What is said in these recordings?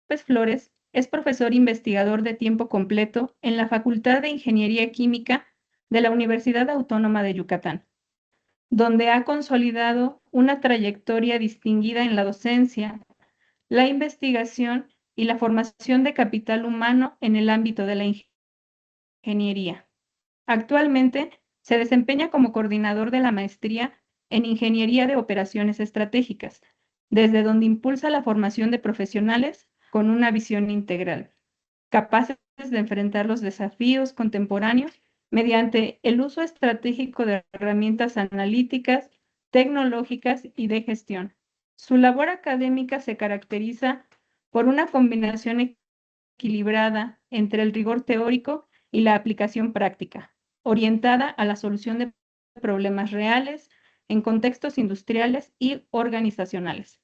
López Flores es profesor investigador de tiempo completo en la Facultad de Ingeniería Química de la Universidad Autónoma de Yucatán, donde ha consolidado una trayectoria distinguida en la docencia, la investigación y la formación de capital humano en el ámbito de la ingeniería. Actualmente se desempeña como coordinador de la maestría en Ingeniería de Operaciones Estratégicas, desde donde impulsa la formación de profesionales con una visión integral, capaces de enfrentar los desafíos contemporáneos mediante el uso estratégico de herramientas analíticas, tecnológicas y de gestión. Su labor académica se caracteriza por una combinación equilibrada entre el rigor teórico y la aplicación práctica, orientada a la solución de problemas reales en contextos industriales y organizacionales.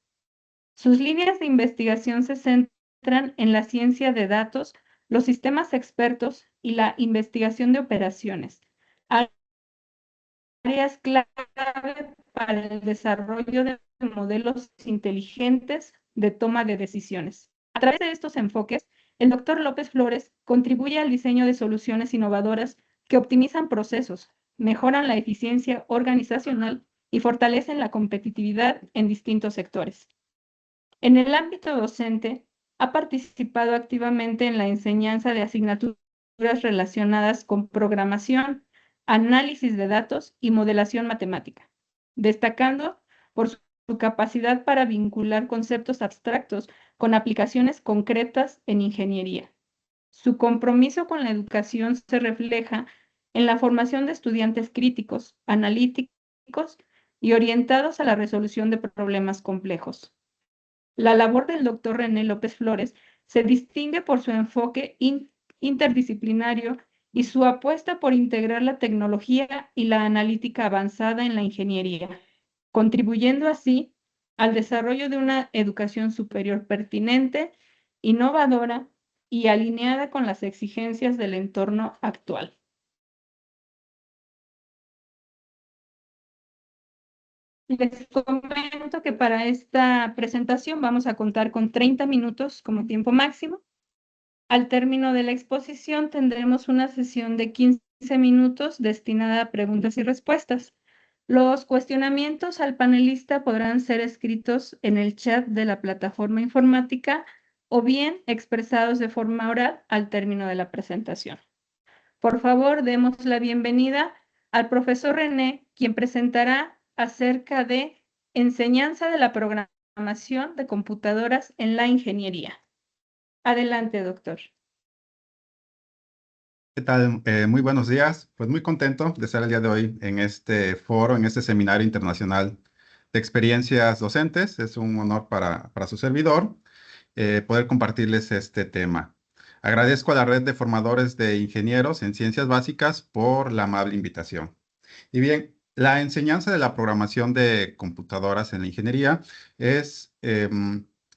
Sus líneas de investigación se centran en la ciencia de datos, los sistemas expertos y la investigación de operaciones, áreas clave para el desarrollo de modelos inteligentes de toma de decisiones. A través de estos enfoques, el doctor López Flores contribuye al diseño de soluciones innovadoras que optimizan procesos, mejoran la eficiencia organizacional y fortalecen la competitividad en distintos sectores. En el ámbito docente, ha participado activamente en la enseñanza de asignaturas relacionadas con programación, análisis de datos y modelación matemática, destacando por su capacidad para vincular conceptos abstractos con aplicaciones concretas en ingeniería. Su compromiso con la educación se refleja en la formación de estudiantes críticos, analíticos y orientados a la resolución de problemas complejos. La labor del doctor René López Flores se distingue por su enfoque interdisciplinario y su apuesta por integrar la tecnología y la analítica avanzada en la ingeniería, contribuyendo así al desarrollo de una educación superior pertinente, innovadora y alineada con las exigencias del entorno actual. Les comento que para esta presentación vamos a contar con 30 minutos como tiempo máximo. Al término de la exposición tendremos una sesión de 15 minutos destinada a preguntas y respuestas. Los cuestionamientos al panelista podrán ser escritos en el chat de la plataforma informática o bien expresados de forma oral al término de la presentación. Por favor, demos la bienvenida al profesor René, quien presentará acerca de enseñanza de la programación de computadoras en la ingeniería. Adelante, doctor. ¿Qué tal? Muy buenos días. Pues muy contento de estar el día de hoy en este foro, en este seminario internacional de experiencias docentes. Es un honor para su servidor poder compartirles este tema. Agradezco a la red de formadores de ingenieros en ciencias básicas por la amable invitación. Y bien, la enseñanza de la programación de computadoras en la ingeniería es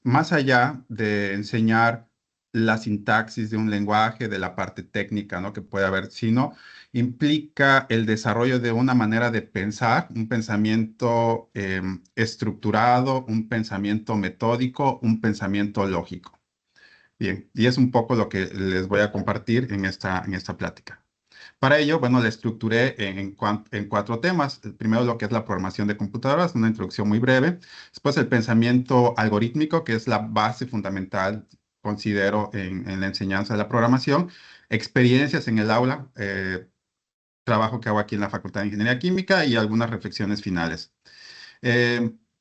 más allá de enseñar la sintaxis de un lenguaje, de la parte técnica, ¿no?, que puede haber, sino implica el desarrollo de una manera de pensar, un pensamiento estructurado, un pensamiento metódico, un pensamiento lógico. Bien, y es un poco lo que les voy a compartir en esta plática. Para ello, bueno, la estructuré en 4 temas. El primero, lo que es la programación de computadoras, una introducción muy breve. Después, el pensamiento algorítmico, que es la base fundamental, considero, en la enseñanza de la programación. Experiencias en el aula, trabajo que hago aquí en la Facultad de Ingeniería Química y algunas reflexiones finales.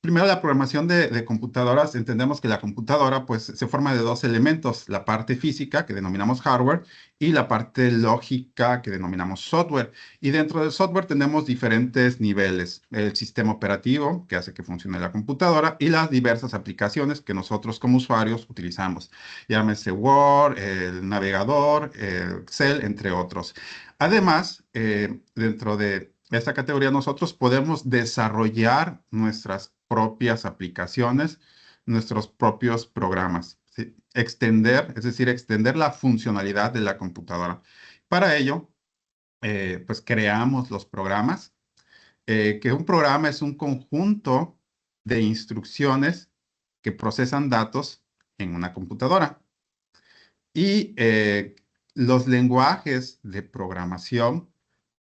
Primero, la programación de computadoras. Entendemos que la computadora pues, se forma de 2 elementos, la parte física, que denominamos hardware, y la parte lógica, que denominamos software. Y dentro del software tenemos diferentes niveles. El sistema operativo, que hace que funcione la computadora, y las diversas aplicaciones que nosotros como usuarios utilizamos. Llámese Word, el navegador, Excel, entre otros. Además, dentro de esta categoría nosotros podemos desarrollar nuestras propias aplicaciones, nuestros propios programas, ¿sí? Extender, es decir, extender la funcionalidad de la computadora. Para ello, pues creamos los programas, que un programa es un conjunto de instrucciones que procesan datos en una computadora. Y los lenguajes de programación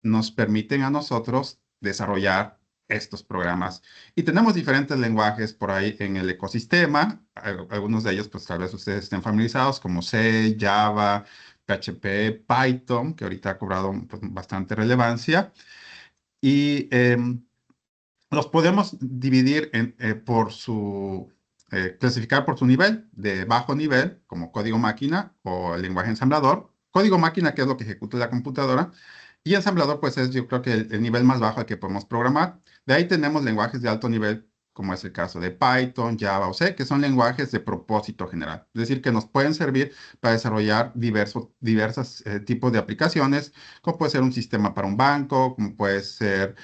nos permiten a nosotros desarrollar estos programas. Y tenemos diferentes lenguajes por ahí en el ecosistema. Algunos de ellos, pues tal vez ustedes estén familiarizados, como C, Java, PHP, Python, que ahorita ha cobrado pues, bastante relevancia. Y los podemos dividir clasificar por su nivel, de bajo nivel, como código máquina o el lenguaje ensamblador. Código máquina, que es lo que ejecuta la computadora, y ensamblador, pues es yo creo que el nivel más bajo al que podemos programar. De ahí tenemos lenguajes de alto nivel, como es el caso de Python, Java o C, que son lenguajes de propósito general. Es decir, que nos pueden servir para desarrollar diversos tipos de aplicaciones, como puede ser un sistema para un banco, como puede ser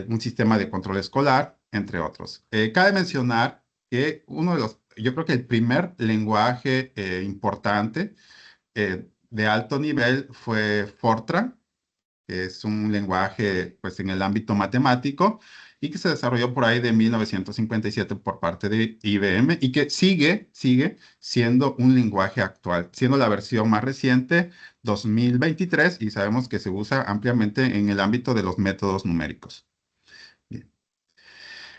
un sistema de control escolar, entre otros. Cabe mencionar que yo creo que el primer lenguaje importante de alto nivel fue Fortran, que es un lenguaje pues, en el ámbito matemático y que se desarrolló por ahí de 1957 por parte de IBM y que sigue siendo un lenguaje actual, siendo la versión más reciente 2023 y sabemos que se usa ampliamente en el ámbito de los métodos numéricos. Bien.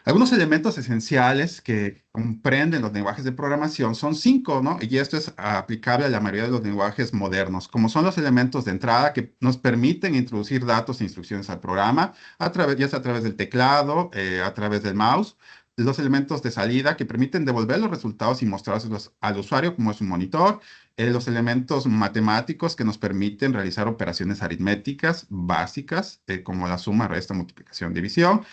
Algunos elementos esenciales que comprenden los lenguajes de programación son cinco, ¿no? Y esto es aplicable a la mayoría de los lenguajes modernos, como son los elementos de entrada que nos permiten introducir datos e instrucciones al programa, ya sea a través del teclado, a través del mouse. Los elementos de salida que permiten devolver los resultados y mostrárselos al usuario, como es un monitor. Los elementos matemáticos que nos permiten realizar operaciones aritméticas básicas, como la suma, resta, multiplicación, división.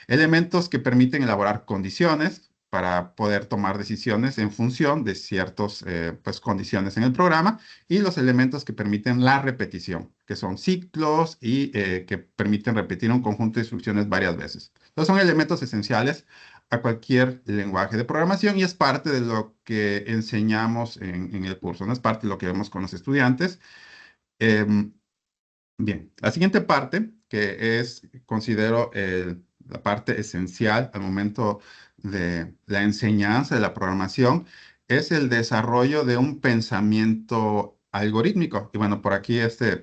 Elementos que permiten elaborar condiciones para poder tomar decisiones en función de ciertas pues, condiciones en el programa, y los elementos que permiten la repetición, que son ciclos y que permiten repetir un conjunto de instrucciones varias veces. Entonces son elementos esenciales a cualquier lenguaje de programación y es parte de lo que enseñamos en el curso, no es parte de lo que vemos con los estudiantes. Em, Bien, la siguiente parte, que considero la parte esencial al momento de la enseñanza de la programación, es el desarrollo de un pensamiento algorítmico. Y bueno, por aquí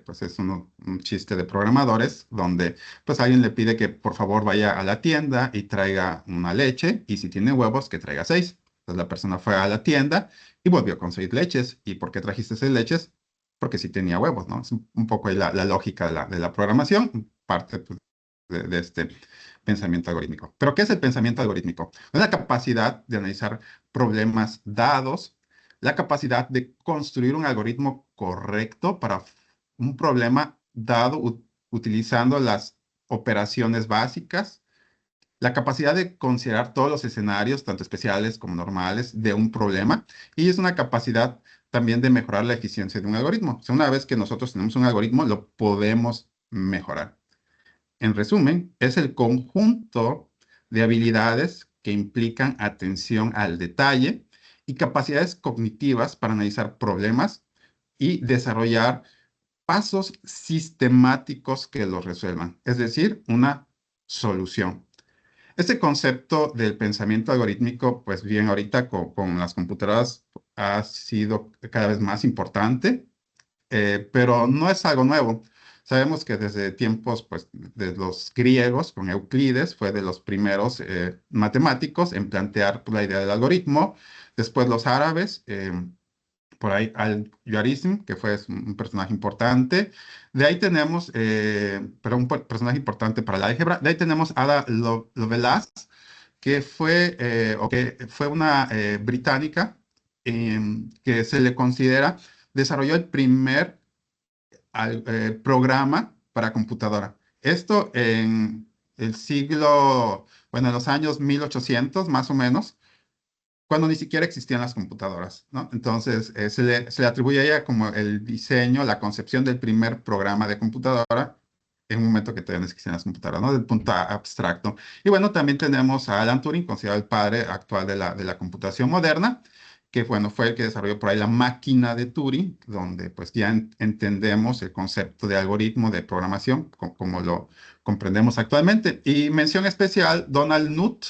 pues es un chiste de programadores, donde pues alguien le pide que por favor vaya a la tienda y traiga una leche, y si tiene huevos, que traiga 6. Entonces la persona fue a la tienda y volvió con 6 leches. ¿Y por qué trajiste 6 leches? Porque sí tenía huevos, ¿no? Es un poco ahí la lógica de la programación, parte pues, de este pensamiento algorítmico. ¿Pero qué es el pensamiento algorítmico? Es la capacidad de analizar problemas dados, la capacidad de construir un algoritmo correcto para un problema dado utilizando las operaciones básicas, la capacidad de considerar todos los escenarios, tanto especiales como normales, de un problema, y es una capacidad también de mejorar la eficiencia de un algoritmo. O sea, una vez que nosotros tenemos un algoritmo, lo podemos mejorar. En resumen, es el conjunto de habilidades que implican atención al detalle y capacidades cognitivas para analizar problemas y desarrollar pasos sistemáticos que los resuelvan, es decir, una solución. Este concepto del pensamiento algorítmico, pues bien, ahorita con las computadoras ha sido cada vez más importante, pero no es algo nuevo. Sabemos que desde tiempos, pues, de los griegos, con Euclides, fue de los primeros matemáticos en plantear pues, la idea del algoritmo. Después los árabes, por ahí Al-Khwarizmi, que fue un personaje importante. De ahí tenemos, pero un personaje importante para la álgebra. De ahí tenemos Ada Lovelace, que fue una británica que se le considera, desarrolló el primer programa para computadora. Esto en el siglo, bueno, en los años 1800 más o menos, cuando ni siquiera existían las computadoras, ¿no? Entonces, se le atribuye a ella como el diseño, la concepción del primer programa de computadora en un momento que todavía no existían las computadoras, ¿no? Del punto abstracto. Y bueno, también tenemos a Alan Turing, considerado el padre actual de la computación moderna, que bueno, fue el que desarrolló por ahí la máquina de Turing, donde pues ya entendemos el concepto de algoritmo de programación como lo comprendemos actualmente. Y mención especial, Donald Knuth,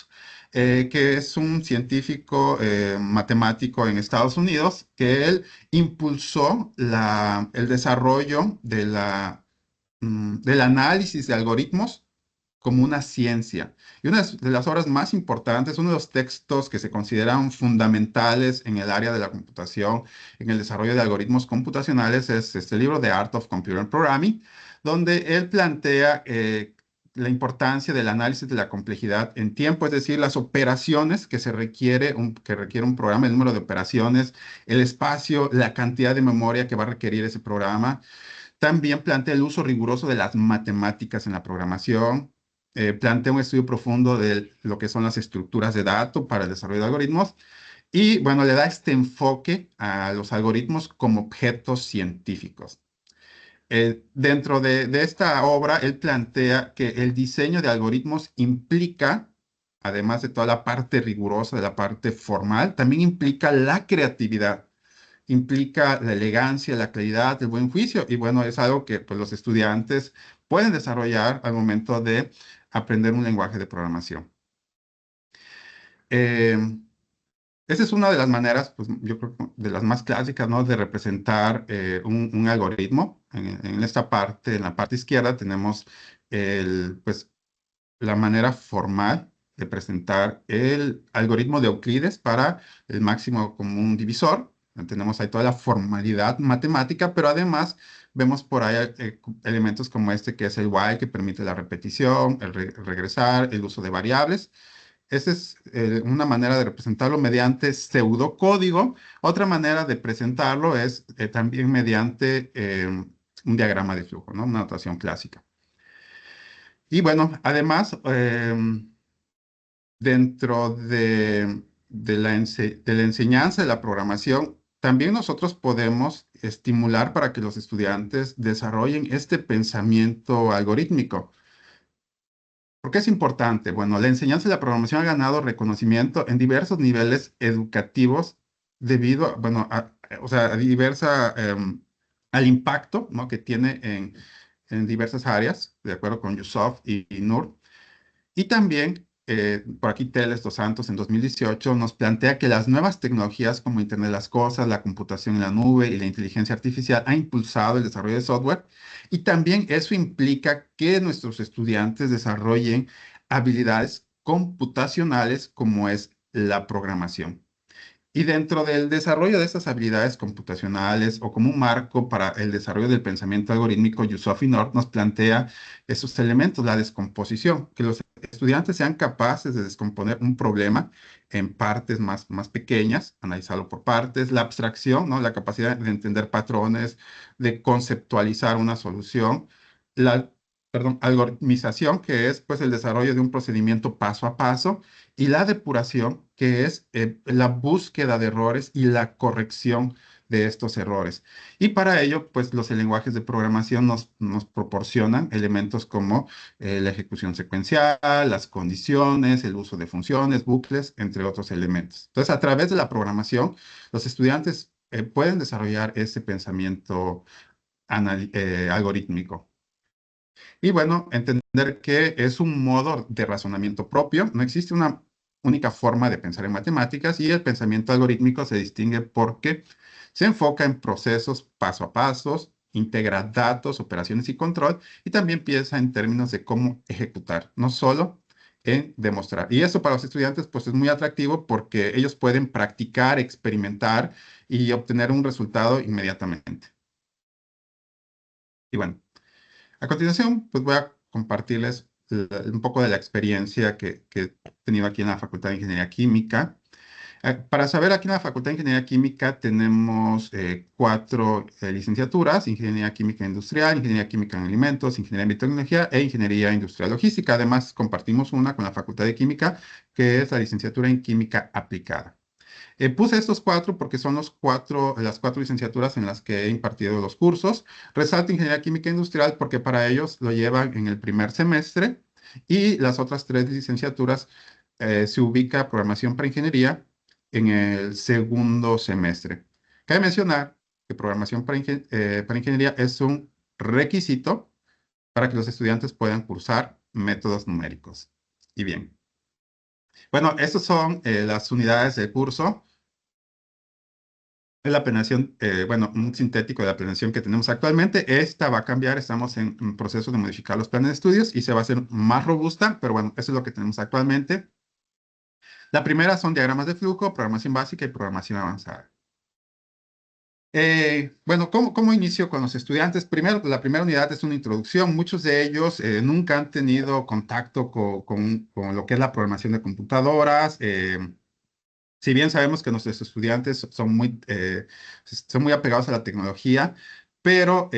que es un científico matemático en Estados Unidos, que él impulsó el desarrollo del análisis de algoritmos como una ciencia. Y una de las obras más importantes, uno de los textos que se consideran fundamentales en el área de la computación, en el desarrollo de algoritmos computacionales, es este libro, The Art of Computer Programming, donde él plantea la importancia del análisis de la complejidad en tiempo, es decir, las operaciones que requiere un programa, el número de operaciones, el espacio, la cantidad de memoria que va a requerir ese programa. También plantea el uso riguroso de las matemáticas en la programación. Plantea un estudio profundo de lo que son las estructuras de datos para el desarrollo de algoritmos. Y bueno, le da este enfoque a los algoritmos como objetos científicos. Dentro de esta obra, él plantea que el diseño de algoritmos implica, además de toda la parte rigurosa, de la parte formal, también implica la creatividad, implica la elegancia, la claridad, el buen juicio, y bueno, es algo que pues, los estudiantes pueden desarrollar al momento de aprender un lenguaje de programación. Eh, Esa es una de las maneras, pues yo creo que de las más clásicas, ¿no? De representar un algoritmo. En esta parte, en la parte izquierda, tenemos pues, la manera formal de presentar el algoritmo de Euclides para el máximo común divisor. Tenemos ahí toda la formalidad matemática, pero además vemos por ahí elementos como este que es el while, que permite la repetición, el regresar, el uso de variables. Esa es una manera de representarlo mediante pseudocódigo. Otra manera de presentarlo es también mediante un diagrama de flujo, ¿no? Una notación clásica. Y bueno, además, dentro de la enseñanza de la programación, también nosotros podemos estimular para que los estudiantes desarrollen este pensamiento algorítmico. ¿Por qué es importante? Bueno, la enseñanza de la programación ha ganado reconocimiento en diversos niveles educativos debido, bueno, o sea, al impacto, ¿no? Que tiene en diversas áreas, de acuerdo con Yusof y Nur. Y también, por aquí Teles dos Santos en 2018 nos plantea que las nuevas tecnologías como Internet de las Cosas, la computación en la nube y la inteligencia artificial ha impulsado el desarrollo de software y también eso implica que nuestros estudiantes desarrollen habilidades computacionales como es la programación. Y dentro del desarrollo de estas habilidades computacionales o como un marco para el desarrollo del pensamiento algorítmico, Yusof y North nos plantea esos elementos, la descomposición, que los estudiantes sean capaces de descomponer un problema en partes más pequeñas, analizarlo por partes, la abstracción, ¿no? La capacidad de entender patrones, de conceptualizar una solución, la, perdón, algoritmización, que es pues el desarrollo de un procedimiento paso a paso, y la depuración, que es la búsqueda de errores y la corrección de estos errores. Y para ello, pues los lenguajes de programación nos proporcionan elementos como la ejecución secuencial, las condiciones, el uso de funciones, bucles, entre otros elementos. Entonces, a través de la programación, los estudiantes pueden desarrollar ese pensamiento algorítmico. Y bueno, entender que es un modo de razonamiento propio, no existe una única forma de pensar en matemáticas y el pensamiento algorítmico se distingue porque se enfoca en procesos paso a paso, integra datos, operaciones y control y también piensa en términos de cómo ejecutar, no solo en demostrar. Y eso para los estudiantes pues es muy atractivo porque ellos pueden practicar, experimentar y obtener un resultado inmediatamente. Y bueno. A continuación, pues voy a compartirles un poco de la experiencia que he tenido aquí en la Facultad de Ingeniería Química. Para saber, aquí en la Facultad de Ingeniería Química tenemos cuatro licenciaturas: Ingeniería Química Industrial, Ingeniería Química en Alimentos, Ingeniería en Biotecnología e Ingeniería Industrial Logística. Además, compartimos una con la Facultad de Química, que es la licenciatura en Química Aplicada. Puse estos cuatro porque son las cuatro licenciaturas en las que he impartido los cursos. Resalto Ingeniería Química Industrial porque para ellos lo llevan en el primer semestre y las otras tres licenciaturas se ubica Programación para Ingeniería en el segundo semestre. Cabe mencionar que Programación para Ingeniería es un requisito para que los estudiantes puedan cursar métodos numéricos. Y bien. Bueno, estas son las unidades del curso. Es la planeación, bueno, un sintético de la planeación que tenemos actualmente. Esta va a cambiar, estamos en proceso de modificar los planes de estudios y se va a hacer más robusta, pero bueno, eso es lo que tenemos actualmente. La primera son diagramas de flujo, programación básica y programación avanzada. Bueno, ¿cómo inicio con los estudiantes? Primero, la primera unidad es una introducción. Muchos de ellos nunca han tenido contacto con lo que es la programación de computadoras. Si bien sabemos que nuestros estudiantes son muy apegados a la tecnología, pero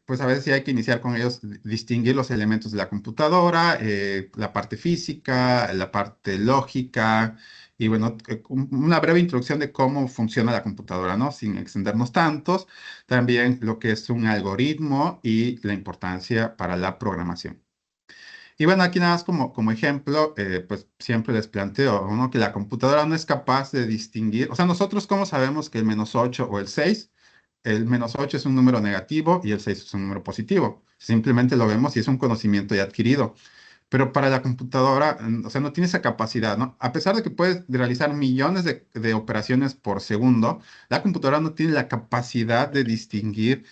pues a veces sí hay que iniciar con ellos, distinguir los elementos de la computadora, la parte física, la parte lógica, y bueno, una breve introducción de cómo funciona la computadora, ¿no? Sin extendernos tantos, también lo que es un algoritmo y la importancia para la programación. Y bueno, aquí nada más como ejemplo, pues siempre les planteo, ¿no? Que la computadora no es capaz de distinguir, o sea, nosotros cómo sabemos que el -8 o el 6, el -8 es un número negativo y el 6 es un número positivo. Simplemente lo vemos y es un conocimiento ya adquirido. Pero para la computadora, o sea, no tiene esa capacidad, ¿no? A pesar de que puedes realizar millones de operaciones por segundo, la computadora no tiene la capacidad de distinguir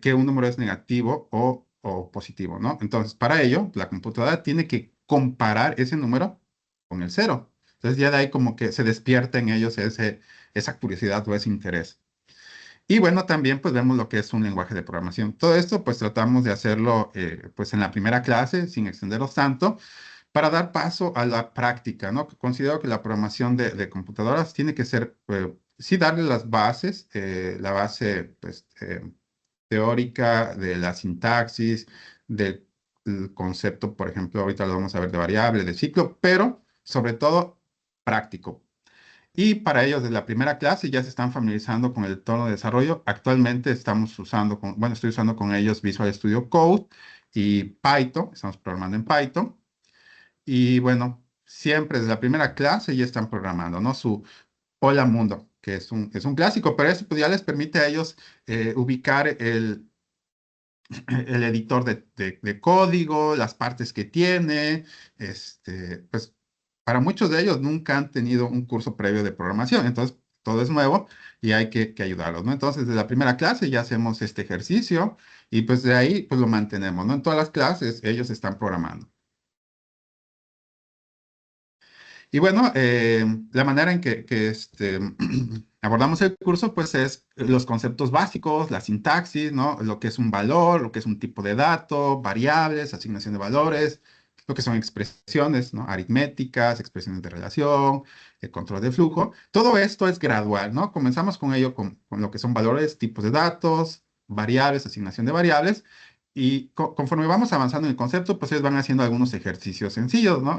que un número es negativo o positivo, ¿no? Entonces, para ello, la computadora tiene que comparar ese número con el cero. Entonces, ya de ahí como que se despierta en ellos esa curiosidad o ese interés. Y bueno, también pues vemos lo que es un lenguaje de programación. Todo esto pues tratamos de hacerlo pues en la primera clase sin extenderlos tanto para dar paso a la práctica, ¿no? Considero que la programación de computadoras tiene que ser, sí darle las bases, la base pues teórica de la sintaxis, del concepto, por ejemplo, ahorita lo vamos a ver de variable, de ciclo, pero sobre todo práctico. Y para ellos, desde la primera clase ya se están familiarizando con el entorno de desarrollo. Actualmente estamos usando, bueno, estoy usando con ellos Visual Studio Code y Python. Estamos programando en Python. Y bueno, siempre desde la primera clase ya están programando, ¿no? Su Hola Mundo, que es un clásico, pero eso pues, ya les permite a ellos ubicar el editor de código, las partes que tiene, pues para muchos de ellos nunca han tenido un curso previo de programación, entonces todo es nuevo y hay que ayudarlos, ¿no? Entonces, desde la primera clase ya hacemos este ejercicio y pues de ahí pues lo mantenemos, ¿no? En todas las clases ellos están programando. Y bueno, la manera en que abordamos el curso, pues es los conceptos básicos, la sintaxis, ¿no? Lo que es un valor, lo que es un tipo de dato, variables, asignación de valores, lo que son expresiones, ¿no? Aritméticas, expresiones de relación, el control de flujo. Todo esto es gradual, ¿no? Comenzamos con ello con lo que son valores, tipos de datos, variables, asignación de variables. Y conforme vamos avanzando en el concepto, pues ellos van haciendo algunos ejercicios sencillos, ¿no?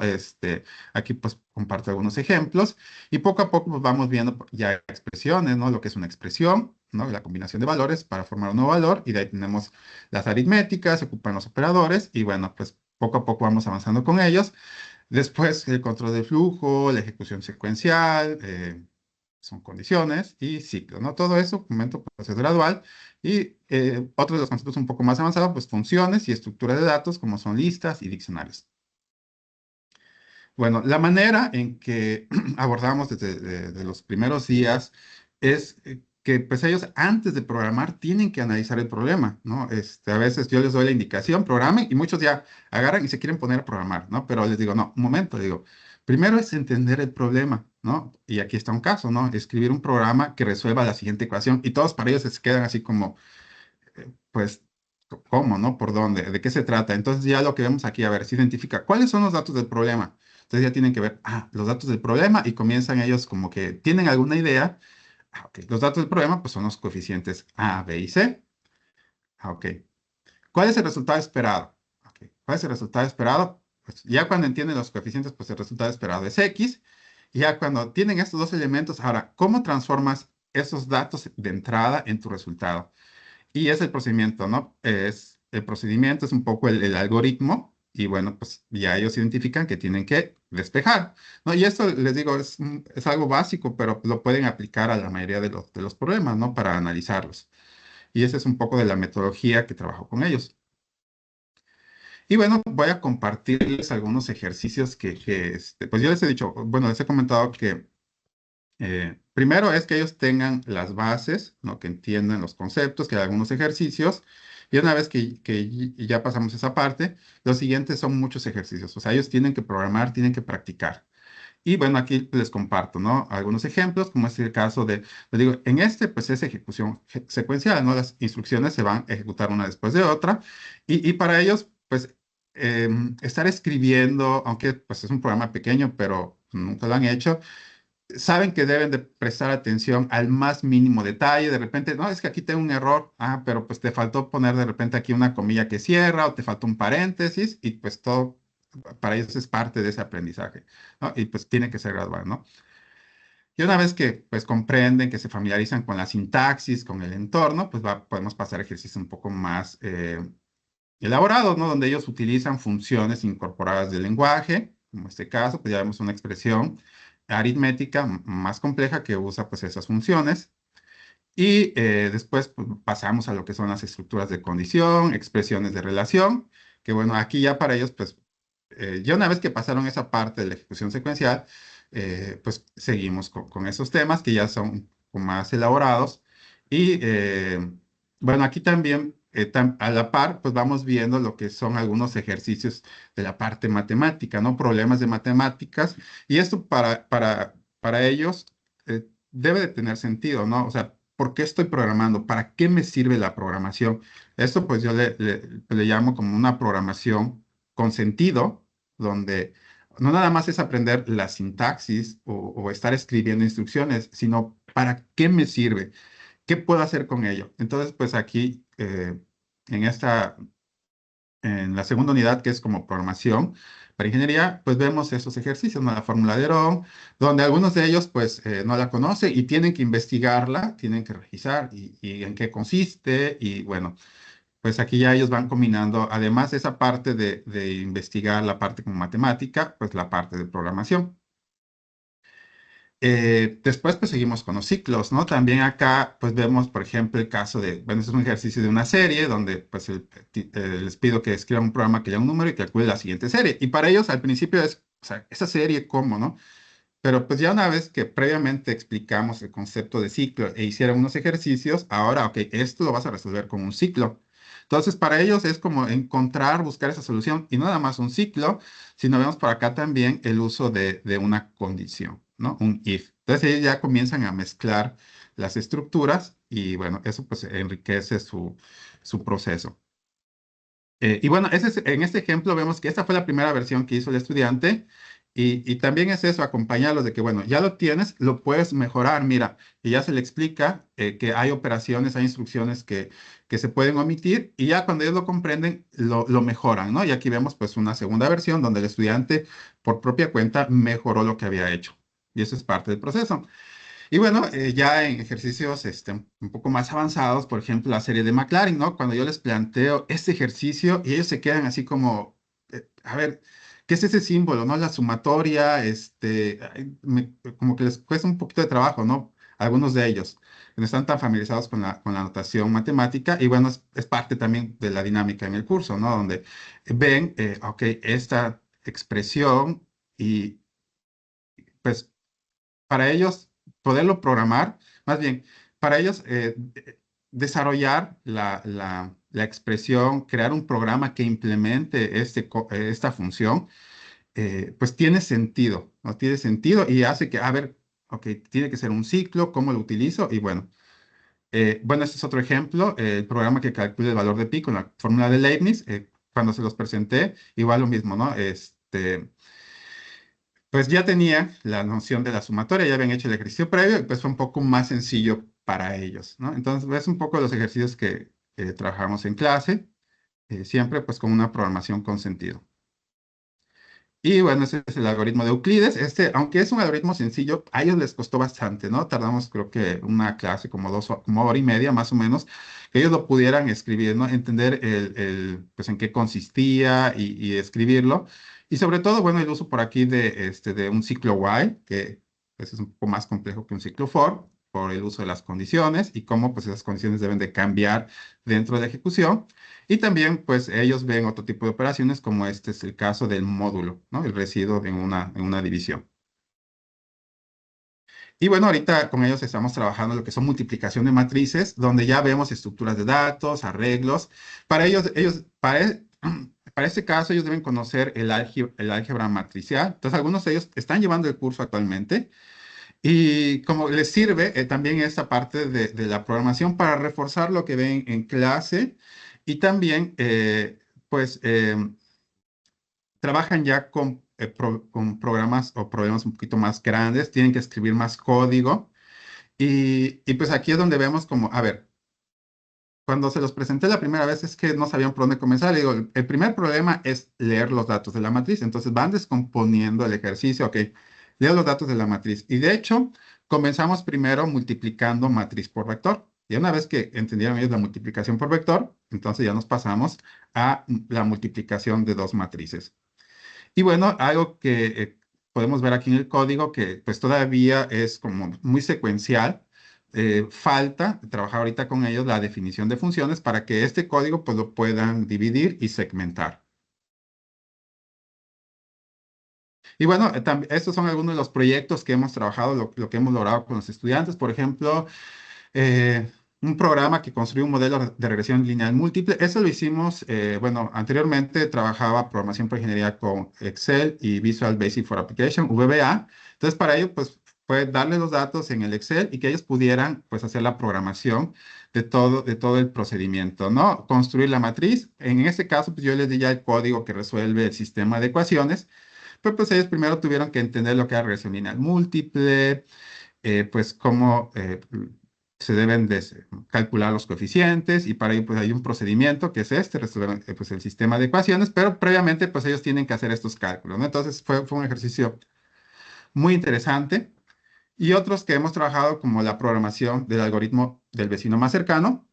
Aquí pues comparto algunos ejemplos y poco a poco pues, vamos viendo ya expresiones, ¿no? Lo que es una expresión, ¿no? La combinación de valores para formar un nuevo valor y de ahí tenemos las aritméticas, se ocupan los operadores y bueno, pues poco a poco vamos avanzando con ellos. Después el control de flujo, la ejecución secuencial, son condiciones y ciclos, ¿no? Todo eso, momento, proceso gradual. Y otros de los conceptos un poco más avanzados, pues funciones y estructuras de datos como son listas y diccionarios. Bueno, la manera en que abordamos desde de los primeros días es que pues ellos antes de programar tienen que analizar el problema, ¿no? A veces yo les doy la indicación, programen, y muchos ya agarran y se quieren poner a programar, ¿no? Pero les digo, no, un momento, digo, primero es entender el problema, ¿no? Y aquí está un caso, ¿no? Escribir un programa que resuelva la siguiente ecuación y todos para ellos se quedan así como, pues, ¿cómo, no? ¿Por dónde? ¿De qué se trata? Entonces ya lo que vemos aquí, a ver, se identifica cuáles son los datos del problema. Entonces ya tienen que ver, los datos del problema y comienzan ellos como que tienen alguna idea. Ok, los datos del problema pues son los coeficientes A, B y C. Ok. ¿Cuál es el resultado esperado? Ok. ¿Cuál es el resultado esperado? Pues ya cuando entienden los coeficientes, pues el resultado esperado es X. Y ya cuando tienen estos dos elementos, ahora, ¿cómo transformas esos datos de entrada en tu resultado? Y es el procedimiento, ¿no? El procedimiento es un poco el algoritmo y bueno, pues ya ellos identifican que tienen que despejar, ¿no? Y esto, les digo, es algo básico, pero lo pueden aplicar a la mayoría de los problemas, ¿no? Para analizarlos. Y esa es un poco de la metodología que trabajo con ellos. Y bueno, voy a compartirles algunos ejercicios pues yo les he dicho, bueno, les he comentado que primero es que ellos tengan las bases, ¿no? Que entiendan los conceptos, que hagan algunos ejercicios. Y una vez que ya pasamos esa parte, los siguientes son muchos ejercicios. O sea, ellos tienen que programar, tienen que practicar. Y bueno, aquí les comparto, ¿no? Algunos ejemplos, como es el caso les digo, en este, pues es ejecución secuencial, ¿no? Las instrucciones se van a ejecutar una después de otra. Y para ellos, pues, estar escribiendo, aunque pues es un programa pequeño, pero nunca lo han hecho, saben que deben de prestar atención al más mínimo detalle. De repente, no, es que aquí tengo un error. Ah, pero pues te faltó poner de repente aquí una comilla que cierra o te faltó un paréntesis y pues todo para ellos es parte de ese aprendizaje, ¿no? Y pues tiene que ser gradual, ¿no? Y una vez que pues comprenden, que se familiarizan con la sintaxis, con el entorno, pues podemos pasar a ejercicios un poco más elaborados, ¿no? Donde ellos utilizan funciones incorporadas del lenguaje, como en este caso, pues ya vemos una expresión aritmética más compleja que usa pues esas funciones. Y después pues, pasamos a lo que son las estructuras de condición, expresiones de relación, que bueno, aquí ya para ellos pues ya una vez que pasaron esa parte de la ejecución secuencial, pues seguimos con esos temas que ya son un poco más elaborados. Y bueno, aquí también a la par, pues vamos viendo lo que son algunos ejercicios de la parte matemática, ¿no? Problemas de matemáticas. Y esto para ellos debe de tener sentido, ¿no? O sea, ¿por qué estoy programando? ¿Para qué me sirve la programación? Esto pues yo le llamo como una programación con sentido, donde no nada más es aprender la sintaxis o estar escribiendo instrucciones, sino para qué me sirve, qué puedo hacer con ello. Entonces, pues aquí, en en la segunda unidad, que es como programación para ingeniería, pues vemos esos ejercicios, ¿no? La fórmula de Ohm, donde algunos de ellos, pues, no la conocen y tienen que investigarla, tienen que revisar y en qué consiste, y bueno. Pues aquí ya ellos van combinando, además de esa parte de investigar la parte como matemática, pues la parte de programación. Después pues seguimos con los ciclos, ¿no? También acá pues vemos, por ejemplo, el caso bueno, este es un ejercicio de una serie donde pues les pido que escriban un programa que haya un número y calcule la siguiente serie. Y para ellos al principio es, o sea, esa serie, ¿cómo, no? Pero pues ya una vez que previamente explicamos el concepto de ciclo e hicieron unos ejercicios, ahora, ok, esto lo vas a resolver con un ciclo. Entonces, para ellos es como encontrar, buscar esa solución y no nada más un ciclo, sino vemos por acá también el uso de una condición, ¿no? Un if. Entonces, ellos ya comienzan a mezclar las estructuras y bueno, eso pues enriquece su proceso. Y bueno, en este ejemplo vemos que esta fue la primera versión que hizo el estudiante y también es eso, acompañarlos de que, bueno, ya lo tienes, lo puedes mejorar, mira, y ya se le explica que hay operaciones, hay instrucciones que se pueden omitir y ya cuando ellos lo comprenden, lo mejoran, ¿no? Y aquí vemos pues una segunda versión donde el estudiante por propia cuenta mejoró lo que había hecho y eso es parte del proceso. Y bueno, ya en ejercicios un poco más avanzados, por ejemplo, la serie de McLaren, ¿no? Cuando yo les planteo este ejercicio y ellos se quedan así como, a ver, ¿qué es ese símbolo, no? La sumatoria, ay, como que les cuesta un poquito de trabajo, ¿no? Algunos de ellos que no están tan familiarizados con con la notación matemática y bueno, es parte también de la dinámica en el curso, ¿no? Donde ven, ok, esta expresión y pues para ellos poderlo programar, más bien, para ellos desarrollar la expresión, crear un programa que implemente esta función, pues tiene sentido, ¿no? Tiene sentido y hace que, a ver, ok, tiene que ser un ciclo, ¿cómo lo utilizo? Y bueno, bueno, este es otro ejemplo, el programa que calcula el valor de pi con la fórmula de Leibniz, cuando se los presenté, igual lo mismo, ¿no? Pues ya tenía la noción de la sumatoria, ya habían hecho el ejercicio previo y pues fue un poco más sencillo para ellos, ¿no? Entonces, ves un poco los ejercicios que trabajamos en clase, siempre pues con una programación con sentido. Y bueno, ese es el algoritmo de Euclides. Aunque es un algoritmo sencillo, a ellos les costó bastante, ¿no? Tardamos creo que una clase como como hora y media más o menos, que ellos lo pudieran escribir, ¿no? Entender pues en qué consistía y escribirlo. Y sobre todo, bueno, el uso por aquí de un ciclo while, que pues, es un poco más complejo que un ciclo for. por el uso de las condiciones y cómo pues esas condiciones deben de cambiar dentro de la ejecución. Y también pues ellos ven otro tipo de operaciones como este es el caso del módulo, ¿no? El residuo en una división. Y bueno, ahorita con ellos estamos trabajando lo que son multiplicación de matrices, donde ya vemos estructuras de datos, arreglos. Para para este caso, ellos deben conocer el álgebra matricial. Entonces, algunos de ellos están llevando el curso actualmente. Y como les sirve también esta parte de la programación para reforzar lo que ven en clase y también, pues, trabajan ya con programas o problemas un poquito más grandes, tienen que escribir más código. Y pues aquí es donde vemos como, a ver, cuando se los presenté la primera vez es que no sabían por dónde comenzar. Le digo, el primer problema es leer los datos de la matriz. Entonces van descomponiendo el ejercicio, ok, leo los datos de la matriz. Y de hecho, comenzamos primero multiplicando matriz por vector. Y una vez que entendieron ellos la multiplicación por vector, entonces ya nos pasamos a la multiplicación de dos matrices. Y bueno, algo que podemos ver aquí en el código que pues todavía es como muy secuencial. Falta trabajar ahorita con ellos la definición de funciones para que este código pues lo puedan dividir y segmentar. Y bueno, estos son algunos de los proyectos que hemos trabajado, lo que hemos logrado con los estudiantes. Por ejemplo, un programa que construye un modelo de regresión lineal múltiple. Eso lo hicimos, bueno, anteriormente trabajaba programación por ingeniería con Excel y Visual Basic for Application, VBA. Entonces, para ello, pues, fue darle los datos en el Excel y que ellos pudieran, pues, hacer la programación de todo el procedimiento, ¿no? Construir la matriz. En este caso, pues, yo les di ya el código que resuelve el sistema de ecuaciones, pero pues ellos primero tuvieron que entender lo que era regresión lineal múltiple, pues cómo se deben calcular los coeficientes y para ello pues hay un procedimiento que es este, resolver pues el sistema de ecuaciones, pero previamente pues ellos tienen que hacer estos cálculos, ¿no? Entonces fue un ejercicio muy interesante y otros que hemos trabajado como la programación del algoritmo del vecino más cercano,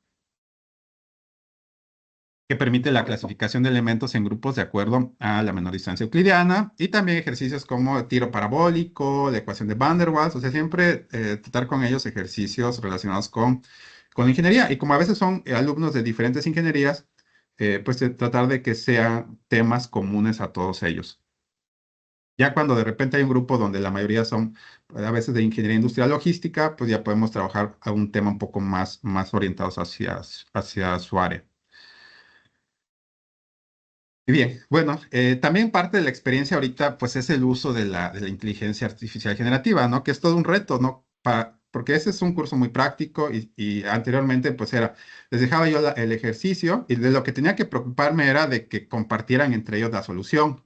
que permite la clasificación de elementos en grupos de acuerdo a la menor distancia euclidiana, y también ejercicios como tiro parabólico, la ecuación de Van der Waals, o sea, siempre tratar con ellos ejercicios relacionados con ingeniería. Y como a veces son alumnos de diferentes ingenierías, pues tratar de que sean temas comunes a todos ellos. Ya cuando de repente hay un grupo donde la mayoría son a veces de ingeniería industrial logística, pues ya podemos trabajar a un tema un poco más orientados hacia su área. Bien, bueno, también parte de la experiencia ahorita, pues es el uso de la inteligencia artificial generativa, ¿no? Que es todo un reto, ¿no? Porque ese es un curso muy práctico y anteriormente, pues les dejaba yo el ejercicio y de lo que tenía que preocuparme era de que compartieran entre ellos la solución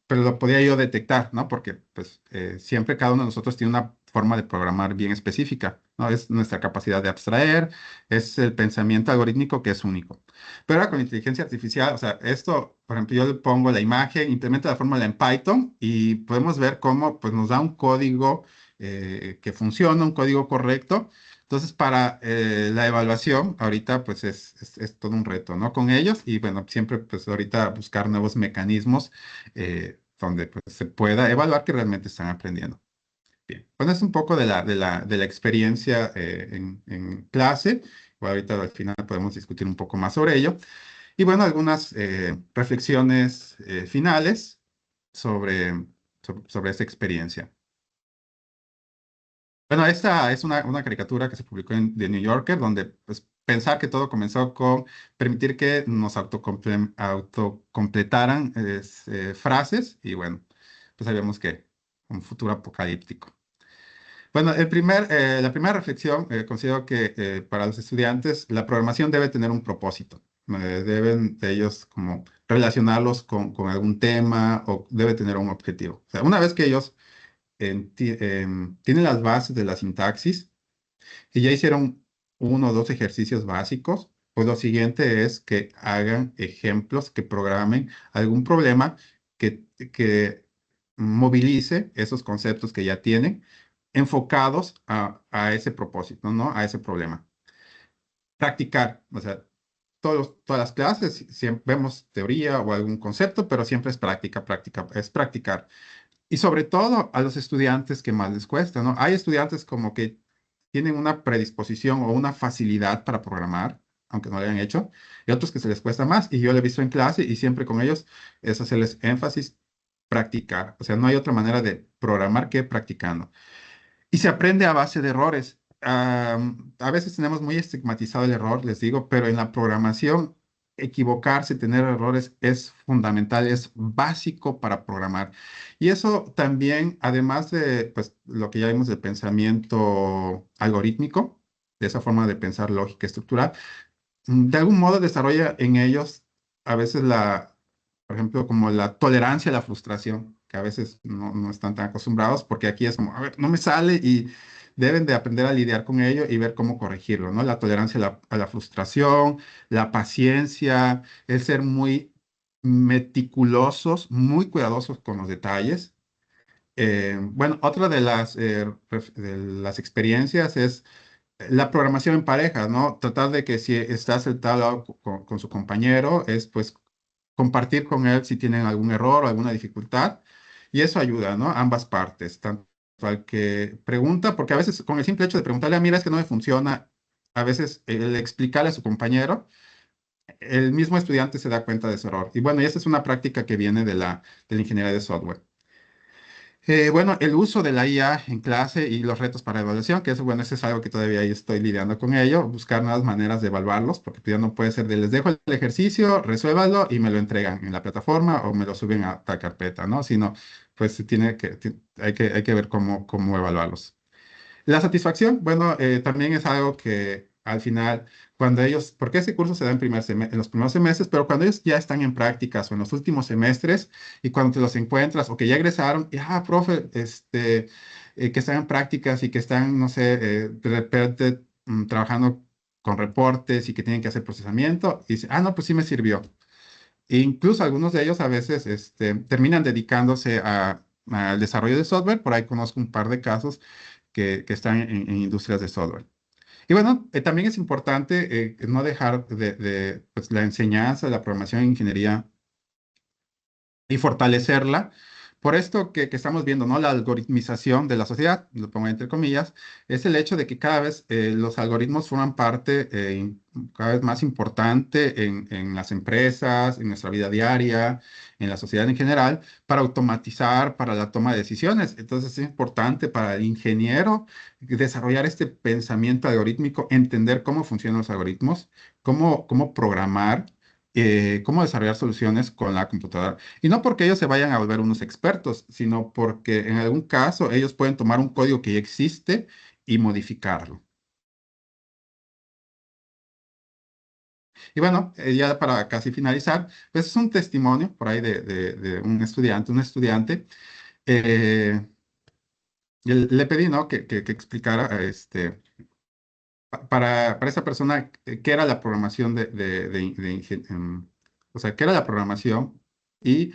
pero lo podía yo detectar, ¿no? Porque pues siempre cada uno de nosotros tiene una forma de programar bien específica, ¿no? Es nuestra capacidad de abstraer, es el pensamiento algorítmico que es único. Pero ahora con inteligencia artificial, o sea, esto, por ejemplo, yo le pongo la imagen, implemento la fórmula en Python y podemos ver cómo pues nos da un código que funciona, un código correcto. Entonces, para la evaluación, ahorita pues es todo un reto, ¿no? Con ellos y bueno, siempre pues ahorita buscar nuevos mecanismos donde pues, se pueda evaluar que realmente están aprendiendo. Bien, bueno, es un poco de la experiencia en clase. Bueno, ahorita al final podemos discutir un poco más sobre ello. Y bueno, algunas reflexiones finales sobre, sobre esta experiencia. Bueno, esta es una caricatura que se publicó en The New Yorker, donde pues, pensar que todo comenzó con permitir que nos autocompletaran frases y bueno, pues sabemos que un futuro apocalíptico. Bueno, la primera reflexión, considero que para los estudiantes la programación debe tener un propósito. Deben de ellos como relacionarlos con algún tema o debe tener un objetivo. O sea, una vez que ellos tienen las bases de la sintaxis y ya hicieron uno o dos ejercicios básicos, pues lo siguiente es que hagan ejemplos, que programen algún problema que movilice esos conceptos que ya tienen enfocados a ese propósito, ¿no? A ese problema. Practicar, o sea, todas las clases siempre vemos teoría o algún concepto, pero siempre es práctica, práctica, es practicar. Y sobre todo a los estudiantes que más les cuesta, ¿no? Hay estudiantes como que tienen una predisposición o una facilidad para programar, aunque no lo hayan hecho, y otros que se les cuesta más. Y yo lo he visto en clase y siempre con ellos es hacerles énfasis, practicar. O sea, no hay otra manera de programar que practicando. Y se aprende a base de errores. A veces tenemos muy estigmatizado el error, les digo, pero en la programación, equivocarse, tener errores es fundamental, es básico para programar. Y eso también, además de pues, lo que ya vimos del pensamiento algorítmico, de esa forma de pensar lógica estructural, de algún modo desarrolla en ellos a veces por ejemplo, como la tolerancia a la frustración, que a veces no están tan acostumbrados, porque aquí es como, a ver, no me sale y deben de aprender a lidiar con ello y ver cómo corregirlo, ¿no? La tolerancia a la frustración, la paciencia, el ser muy meticulosos, muy cuidadosos con los detalles. Bueno, otra de las experiencias es la programación en pareja, ¿no? Tratar de que si está sentado al lado con su compañero, es pues compartir con él si tienen algún error o alguna dificultad. Y eso ayuda, ¿no? Ambas partes, tanto al que pregunta, porque a veces con el simple hecho de preguntarle, mira, es que no me funciona, a veces el explicarle a su compañero, el mismo estudiante se da cuenta de ese error. Y bueno, y esta es una práctica que viene de la ingeniería de software. Bueno, el uso de la IA en clase y los retos para evaluación, que eso, bueno, eso es algo que todavía ahí estoy lidiando con ello, buscar nuevas maneras de evaluarlos, porque pues, ya no puede ser de les dejo el ejercicio, resuélvanlo y me lo entregan en la plataforma o me lo suben a tal carpeta, ¿no? Sino, pues hay que ver cómo evaluarlos. La satisfacción, bueno, también es algo que al final, cuando ellos, porque ese curso se da en los primeros semestres, pero cuando ellos ya están en prácticas o en los últimos semestres y cuando te los encuentras o que ya egresaron, y, profe, que están en prácticas y que están, no sé, de repente trabajando con reportes y que tienen que hacer procesamiento, y dice, no, pues sí me sirvió. E incluso algunos de ellos a veces terminan dedicándose al desarrollo de software, por ahí conozco un par de casos que están en industrias de software. Y bueno, también es importante no dejar pues, la enseñanza de la programación en ingeniería y fortalecerla. Por esto que estamos viendo, ¿no? La algoritmización de la sociedad, lo pongo entre comillas, es el hecho de que cada vez los algoritmos forman parte cada vez más importante en las empresas, en nuestra vida diaria, en la sociedad en general, para automatizar, para la toma de decisiones. Entonces es importante para el ingeniero desarrollar este pensamiento algorítmico, entender cómo funcionan los algoritmos, cómo programar, cómo desarrollar soluciones con la computadora. Y no porque ellos se vayan a volver unos expertos, sino porque en algún caso ellos pueden tomar un código que ya existe y modificarlo. Y bueno, ya para casi finalizar, pues es un testimonio por ahí de un estudiante. eh, le pedí, ¿no? Que explicara para esa persona qué era la programación o sea, qué era la programación y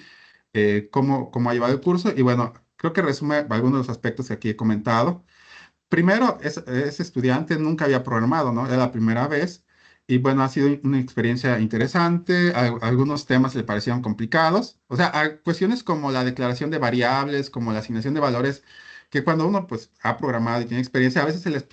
cómo ha llevado el curso. Y bueno, creo que resume algunos de los aspectos que aquí he comentado. Primero, ese estudiante nunca había programado, ¿no? Era la primera vez. Y bueno, ha sido una experiencia interesante. Algunos temas le parecieron complicados. O sea, hay cuestiones como la declaración de variables, como la asignación de valores, que cuando uno pues ha programado y tiene experiencia, a veces se les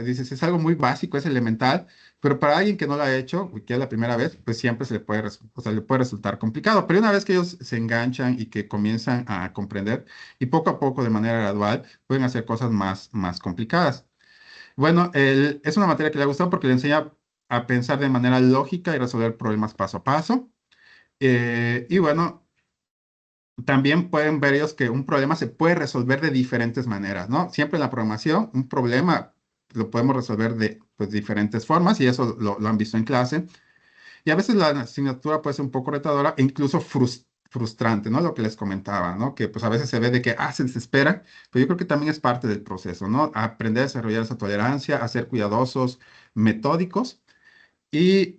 dices, es algo muy básico, es elemental, pero para alguien que no lo ha hecho, que es la primera vez, pues siempre o sea, le puede resultar complicado. Pero una vez que ellos se enganchan y que comienzan a comprender, y poco a poco, de manera gradual, pueden hacer cosas más complicadas. Bueno, es una materia que le ha gustado porque le enseña a pensar de manera lógica y resolver problemas paso a paso. Y bueno, también pueden ver ellos que un problema se puede resolver de diferentes maneras, ¿no? Siempre en la programación, un problema lo podemos resolver de pues, diferentes formas y eso lo han visto en clase. Y a veces la asignatura puede ser un poco retadora e incluso frustrante, ¿no? Lo que les comentaba, ¿no? Que pues a veces se ve de que, se desespera, pero yo creo que también es parte del proceso, ¿no? Aprender a desarrollar esa tolerancia, a ser cuidadosos, metódicos y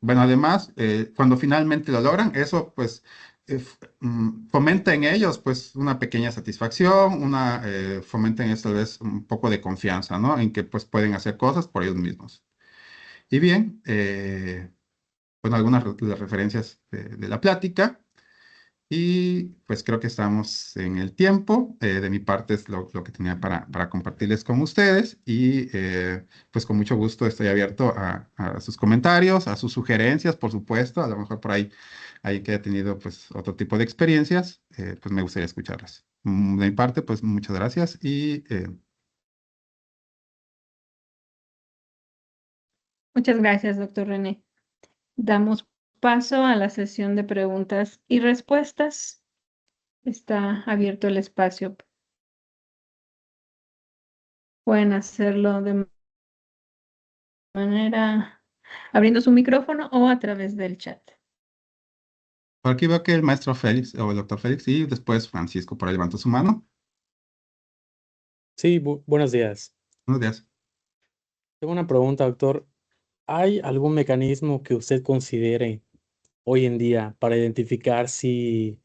bueno, además, cuando finalmente lo logran, eso pues fomenta en ellos pues una pequeña satisfacción, fomenta en ellos tal vez un poco de confianza, ¿no? En que pues pueden hacer cosas por ellos mismos. Y bien, bueno, algunas de las referencias de la plática. Y pues creo que estamos en el tiempo. De mi parte es lo que tenía para compartirles con ustedes y pues con mucho gusto estoy abierto a sus comentarios, a sus sugerencias, por supuesto. A lo mejor por ahí que haya tenido pues otro tipo de experiencias, pues me gustaría escucharlas. De mi parte, pues muchas gracias y Muchas gracias, doctor René. Damos paso a la sesión de preguntas y respuestas. Está abierto el espacio. Pueden hacerlo de manera abriendo su micrófono o a través del chat. por aquí veo que el maestro Félix o el doctor Félix y después Francisco por ahí levantó su mano. Sí, buenos días. Buenos días. Tengo una pregunta, doctor. ¿Hay algún mecanismo que usted considere hoy en día para identificar si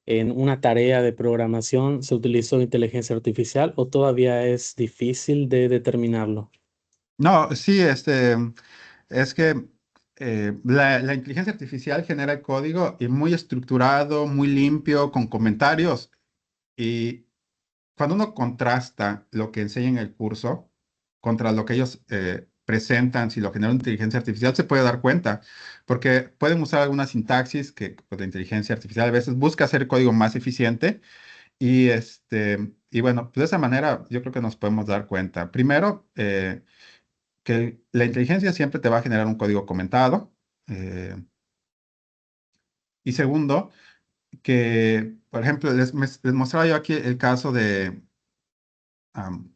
en una tarea de programación se utilizó inteligencia artificial o todavía es difícil de determinarlo? No, sí, es que la inteligencia artificial genera el código y muy estructurado, muy limpio, con comentarios. Y cuando uno contrasta lo que enseña en el curso contra lo que ellos presentan, si lo genera una inteligencia artificial, se puede dar cuenta, porque pueden usar alguna sintaxis que pues, la inteligencia artificial a veces busca hacer el código más eficiente y bueno, pues de esa manera yo creo que nos podemos dar cuenta. Primero, que la inteligencia siempre te va a generar un código comentado. eh, y segundo, que, por ejemplo, les mostraba yo aquí el caso am,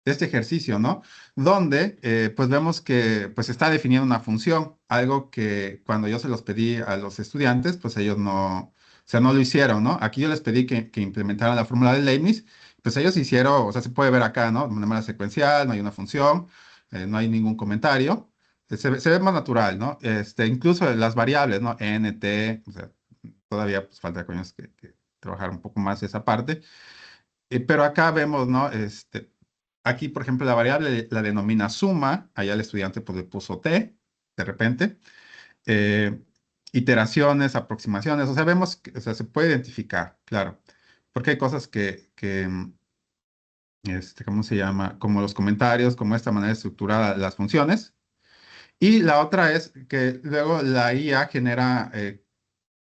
de este ejercicio, ¿no? Donde pues vemos que pues está definiendo una función, algo que cuando yo se los pedí a los estudiantes, pues ellos no, o sea, no lo hicieron, ¿no? Aquí yo les pedí que implementaran la fórmula de Leibniz, pues ellos hicieron, o sea, se puede ver acá, ¿no? De manera secuencial, no hay una función, no hay ningún comentario, se ve más natural, ¿no? Incluso las variables, ¿no? N, T, o sea, todavía pues falta con ellos que trabajar un poco más esa parte. Pero acá vemos, ¿no? Aquí, por ejemplo, la variable la denomina suma, allá el estudiante pues le puso t, de repente. Eh, Iteraciones, aproximaciones, o sea, vemos que o sea, se puede identificar, claro, porque hay cosas ¿cómo se llama? Como los comentarios, como esta manera estructurada las funciones. Y la otra es que luego la IA genera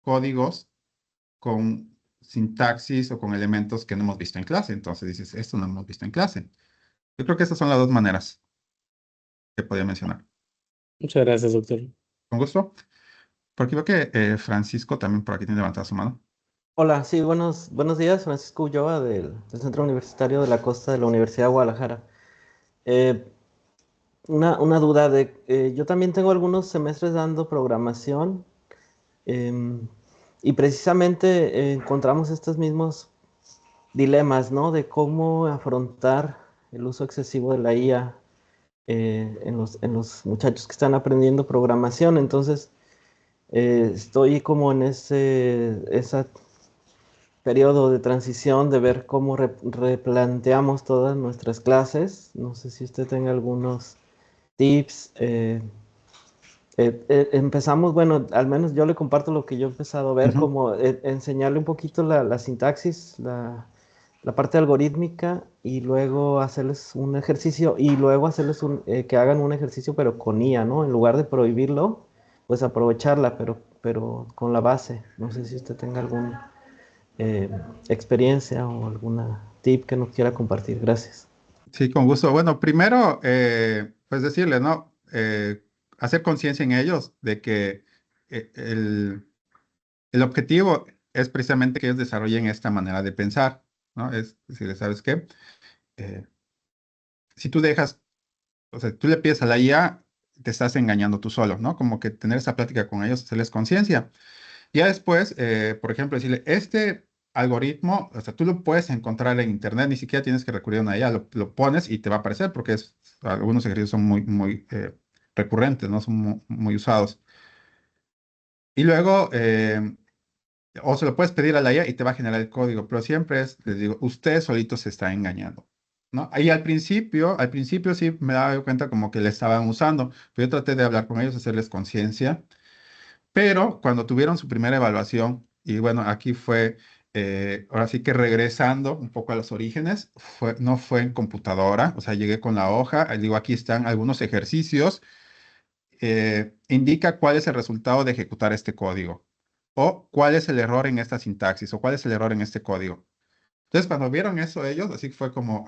códigos con sintaxis o con elementos que no hemos visto en clase. Entonces dices, esto no hemos visto en clase. Yo creo que esas son las dos maneras que podía mencionar. Muchas gracias, doctor. Con gusto. Porque veo que Francisco también por aquí tiene levantada su mano. Hola, sí, buenos días, Francisco Ulloa del Centro Universitario de la Costa de la Universidad de Guadalajara. Eh, una duda yo también tengo algunos semestres dando programación em, y precisamente encontramos estos mismos dilemas, ¿no? De cómo afrontar el uso excesivo de la IA en los muchachos que están aprendiendo programación. Entonces, estoy como en esa periodo de transición de ver cómo replanteamos todas nuestras clases. No sé si usted tenga algunos tips. Empezamos, bueno, al menos yo le comparto lo que yo he empezado a ver, Ujú. como enseñarle un poquito la sintaxis, la parte algorítmica y luego hacerles un ejercicio y luego hacerles que hagan un ejercicio pero con IA, ¿no? En lugar de prohibirlo, pues aprovecharla, pero con la base. No sé si usted tenga algún eh, experiencia o alguna tip que nos quiera compartir. Gracias. Sí, con gusto. Bueno, primero, pues decirle, ¿no? Hacer conciencia en ellos de que el objetivo es precisamente que ellos desarrollen esta manera de pensar, ¿no? Es decirle, ¿sabes qué? Eh, si tú dejas, o sea, tú le pides a la IA, te estás engañando tú solo, ¿no? Como que tener esa plática con ellos, hacerles conciencia. Ya después, por ejemplo, decirle, este algoritmo, o sea, tú lo puedes encontrar en internet, ni siquiera tienes que recurrir a una IA, lo pones y te va a aparecer porque algunos ejercicios son muy recurrentes, ¿no? Son muy usados. Y luego, o se lo puedes pedir a la IA y te va a generar el código, pero siempre les digo, usted solito se está engañando, ¿no? Y al principio sí me daba cuenta como que le estaban usando, pero yo traté de hablar con ellos, hacerles conciencia, pero cuando tuvieron su primera evaluación, Y bueno, aquí fue, ahora sí que regresando un poco a los orígenes, no fue en computadora, o sea, llegué con la hoja, digo, aquí están algunos ejercicios, indica cuál es el resultado de ejecutar este código, o cuál es el error en esta sintaxis, o cuál es el error en este código. Entonces, cuando vieron eso ellos, así fue como,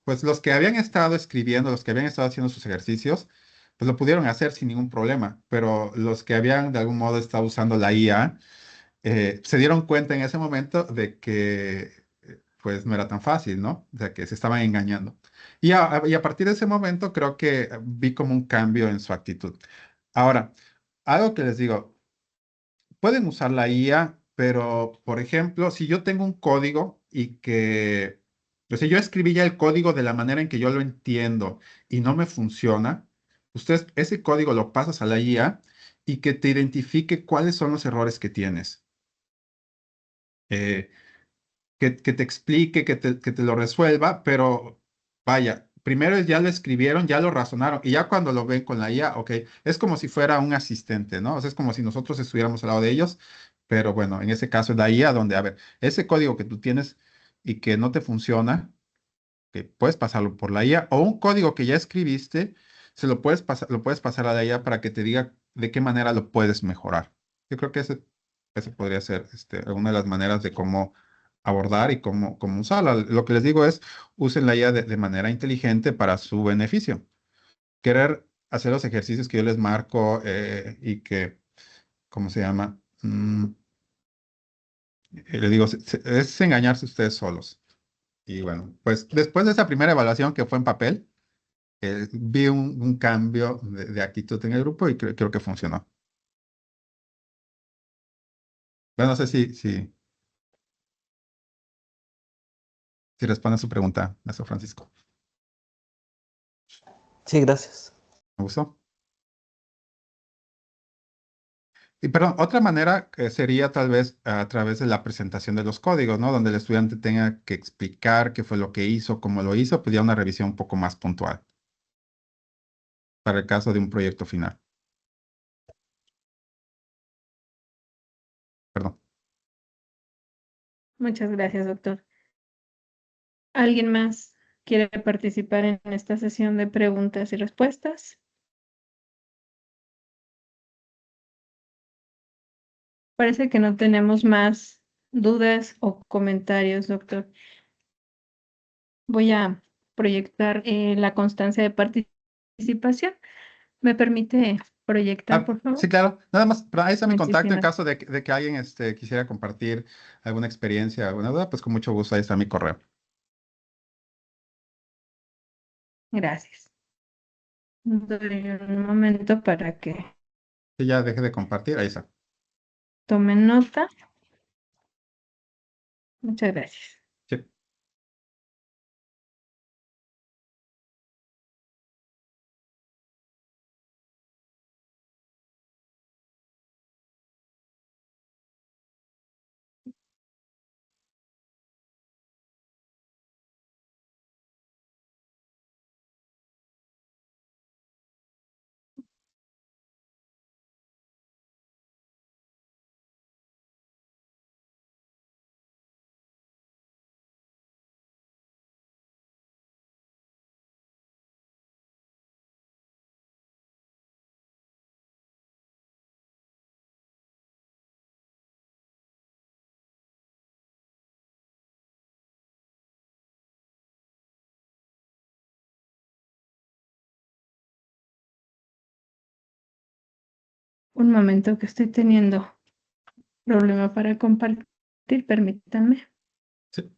pues los que habían estado escribiendo, los que habían estado haciendo sus ejercicios, pues lo pudieron hacer sin ningún problema, pero los que habían de algún modo estado usando la IA, se dieron cuenta en ese momento de que pues no era tan fácil, ¿no? O sea, que se estaban engañando. Y a partir de ese momento creo que vi como un cambio en su actitud. Ahora, algo que les digo, pueden usar la IA, pero, por ejemplo, si yo tengo un código y que, o sea, yo escribí ya el código de la manera en que yo lo entiendo y no me funciona, ustedes ese código lo pasas a la IA y que te identifique cuáles son los errores que tienes. Eh, que te explique, que te lo resuelva, pero vaya, primero ya lo escribieron, ya lo razonaron, y ya cuando lo ven con la IA, ok, es como si fuera un asistente, ¿no? O sea, es como si nosotros estuviéramos al lado de ellos, pero bueno, en ese caso es la IA donde, a ver, ese código que tú tienes y que no te funciona, que puedes pasarlo por la IA, o un código que ya escribiste, lo puedes pasar a la IA para que te diga de qué manera lo puedes mejorar. Yo creo que ese podría ser una de las maneras de cómo abordar y cómo usarla. Lo que les digo es, usen la IA de manera inteligente para su beneficio. Querer hacer los ejercicios que yo les marco y que, ¿cómo se llama? Les digo, es engañarse ustedes solos. Y bueno, pues después de esa primera evaluación que fue en papel, vi un cambio de actitud en el grupo y creo que funcionó. Bueno, no sé si responde a su pregunta, maestro Francisco. Sí, gracias. ¿Me gustó? Y perdón, otra manera sería tal vez a través de la presentación de los códigos, ¿no? Donde el estudiante tenga que explicar qué fue lo que hizo, cómo lo hizo, pues ya una revisión un poco más puntual para el caso de un proyecto final. Perdón. Muchas gracias, doctor. ¿Alguien más quiere participar en esta sesión de preguntas y respuestas? Parece que no tenemos más dudas o comentarios, doctor. Voy a proyectar la constancia de participación. ¿Me permite proyectar, por Sí, favor? claro. Nada más, pero ahí está mi contacto en Muchísimas caso de que alguien quisiera compartir alguna experiencia, alguna duda, pues con mucho gusto ahí está mi correo. gracias. Doy un momento para que Sí, ya deje de compartir, ahí está. tomen nota. Muchas gracias. Sí. Un momento que estoy teniendo problema para compartir, permítanme. Sí.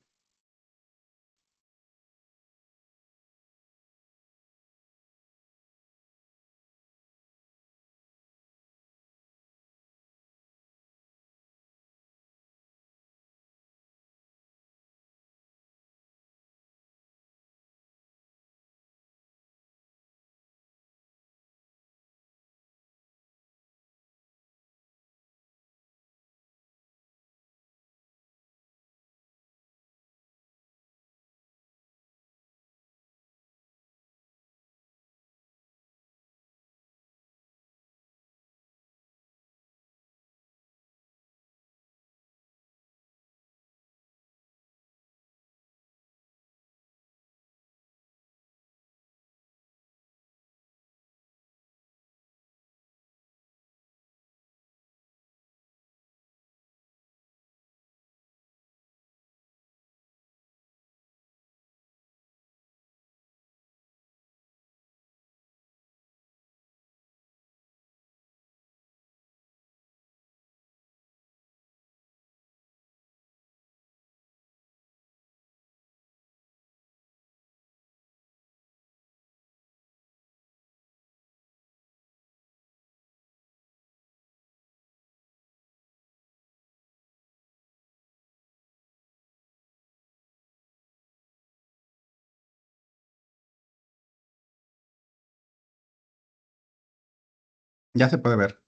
Ya se puede ver.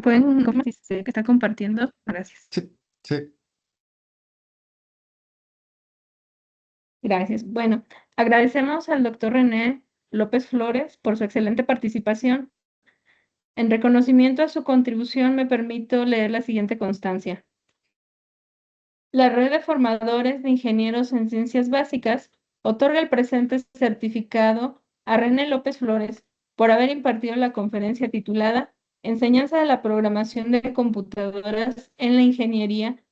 ¿Pueden cómo dice que está compartiendo? Gracias. Sí, sí. Gracias. Bueno, agradecemos al doctor René López Flores por su excelente participación. En reconocimiento a su contribución, me permito leer la siguiente constancia. La Red de Formadores de Ingenieros en Ciencias Básicas otorga el presente certificado a René López Flores por haber impartido la conferencia titulada Enseñanza de la programación de computadoras en la ingeniería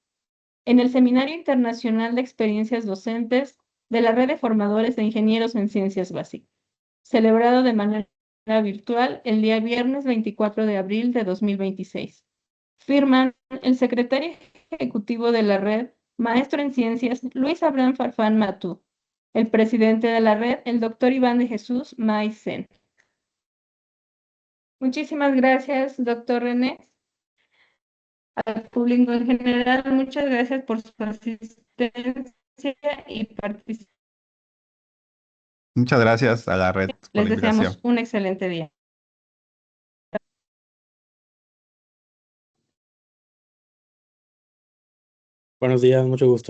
en el Seminario Internacional de Experiencias Docentes de la Red de Formadores de Ingenieros en Ciencias Básicas, celebrado de manera virtual el día viernes 24 de abril de 2026. Firman el secretario ejecutivo de la red, maestro en ciencias, Luis Abraham Farfán Matú, el presidente de la red, el doctor Iván de Jesús Maicen. Muchísimas gracias, doctor René. Al público en general, muchas gracias por su asistencia y participación. Muchas gracias a la red por Les la deseamos invitación. un excelente día. Buenos días, mucho gusto.